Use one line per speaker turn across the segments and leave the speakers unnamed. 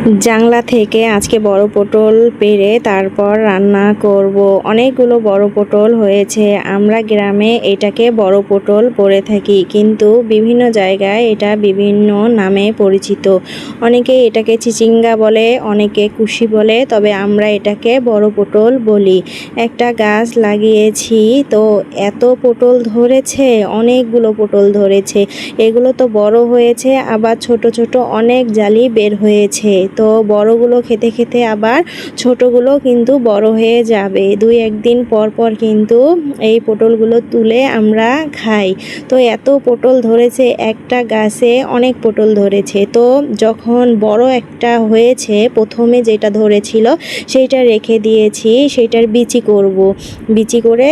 জাংলা থেকে আজকে বড় পটল পেড়ে তারপর রান্না করব। অনেকগুলো বড় পটল হয়েছে। আমরা গ্রামে এটাকে বড় পটল বলে থাকি, কিন্তু বিভিন্ন জায়গায় এটা বিভিন্ন নামে পরিচিত। অনেকে এটাকে চিচিঙ্গা বলে, অনেকে কুশি বলে, তবে আমরা এটাকে বড় পটল বলি। একটা গাছ লাগিয়েছি, তো এত পটল ধরেছে, অনেকগুলো পটল ধরেছে। এগুলো তো বড় হয়েছে, আবার ছোট ছোট অনেক জালি বের হয়েছে। তো বড়গুলো খেতে খেতে আবার ছোটগুলো কিন্তু বড় হয়ে যাবে। দুই একদিন পর পর কিন্তু এই পটলগুলো তুলে আমরা খাই। তো এত পটল ধরেছে, একটা গাছে অনেক পটল ধরেছে। তো যখন বড় একটা হয়েছে, প্রথমে যেটা ধরেছিল সেইটা রেখে দিয়েছি, সেইটার বিচি করব। বিচি করে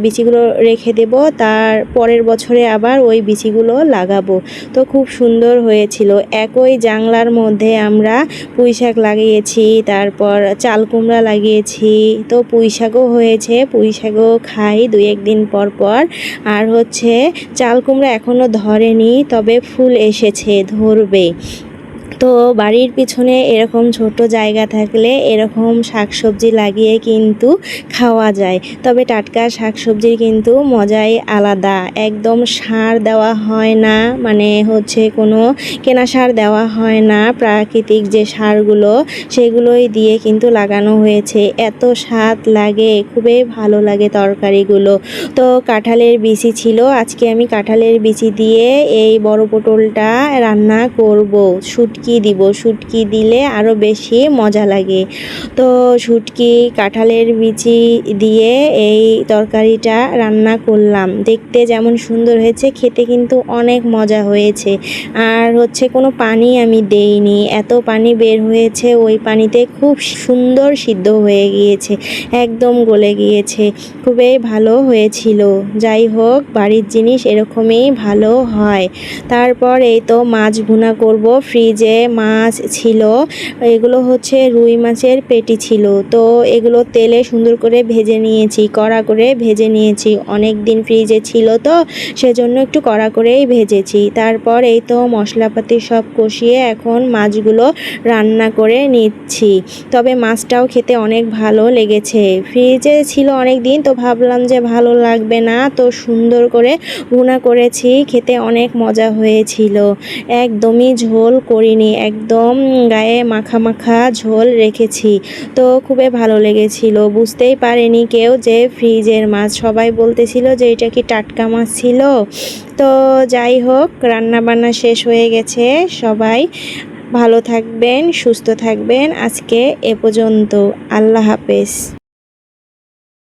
বিচিগুলো রেখে দেব, তার পরের বছরে আবার ওই বিচিগুলো লাগাবো। তো খুব সুন্দর হয়েছিল। একই জাংলার মধ্যে আমরা পুঁই শাক লাগিয়েছি, তারপর চাল কুমড়া লাগিয়েছি। তো পুঁই শাকও হয়েছে, পুঁই শাকও খাই দুই একদিন পর পর। আর হচ্ছে চাল কুমড়া এখনও ধরেনি, তবে ফুল এসেছে, ধরবে। তো বাড়ির পিছনে এরকম ছোট জায়গা থাকলে এরকম শাকসবজি লাগিয়ে কিন্তু খাওয়া যায়। তবে টাটকা শাকসবজির কিন্তু মজাই আলাদা। একদম সার দেওয়া হয় না, মানে হচ্ছে কোনো কেনা সার দেওয়া হয় না। প্রাকৃতিক যে সারগুলো, সেগুলোই দিয়ে কিন্তু লাগানো হয়েছে। এত স্বাদ লাগে, খুবই ভালো লাগে তরকারিগুলো। তো কাঁঠালের বিচি ছিল, আজকে আমি কাঁঠালের বিচি দিয়ে এই বড় পটলটা রান্না করব। শুটকি দিব, শুটকি দিলে আরও বেশি মজা লাগে। তো শুটকি কাঁঠালের বিচি দিয়ে এই তরকারিটা রান্না করলাম। দেখতে যেমন সুন্দর হয়েছে, খেতে কিন্তু অনেক মজা হয়েছে। আর হচ্ছে কোনো পানি আমি দেইনি, এত পানি বের হয়েছে, ওই পানিতে খুব সুন্দর সিদ্ধ হয়ে গিয়েছে, একদম গলে গিয়েছে। খুবই ভালো হয়েছিল। যাই হোক, বাড়ির জিনিস এরকমই ভালো হয়। তারপর এই তো মাছ ভুনা করব। ফ্রিজে মাছ ছিল, এগুলো হচ্ছে রুই মাছের পেটি ছিল। তো এগুলো তেলে সুন্দর করে ভেজে নিয়েছি, কড়া করে ভেজে নিয়েছি। অনেক দিন ফ্রিজে ছিল, তো সেজন্য একটু কড়া করেই ভেজেছি। তারপর এই তো মশলাপাতি সব কষিয়ে এখন মাছগুলো রান্না করে নিচ্ছি। তবে মাছটাও খেতে অনেক ভালো লেগেছে। ফ্রিজে ছিল অনেক দিন, তো ভাবলাম যে ভালো লাগবে না, তো সুন্দর করে ভুনা করেছি, খেতে অনেক মজা হয়েছিল। একদমই ঝোল করিনি, একদম গায়ে মাখা মাখা ঝোল রেখেছি। তো খুবই ভালো লেগেছিল। বুঝতেই পারেনি কেউ যে ফ্রিজের মাছ, সবাই বলতেছিল যে এটা কি টাটকা মাছ ছিল। তো যাই হোক, রান্নাবান্না শেষ হয়ে গেছে। সবাই ভালো থাকবেন, সুস্থ থাকবেন। আজকে এ পর্যন্ত। আল্লাহ হাফেজ।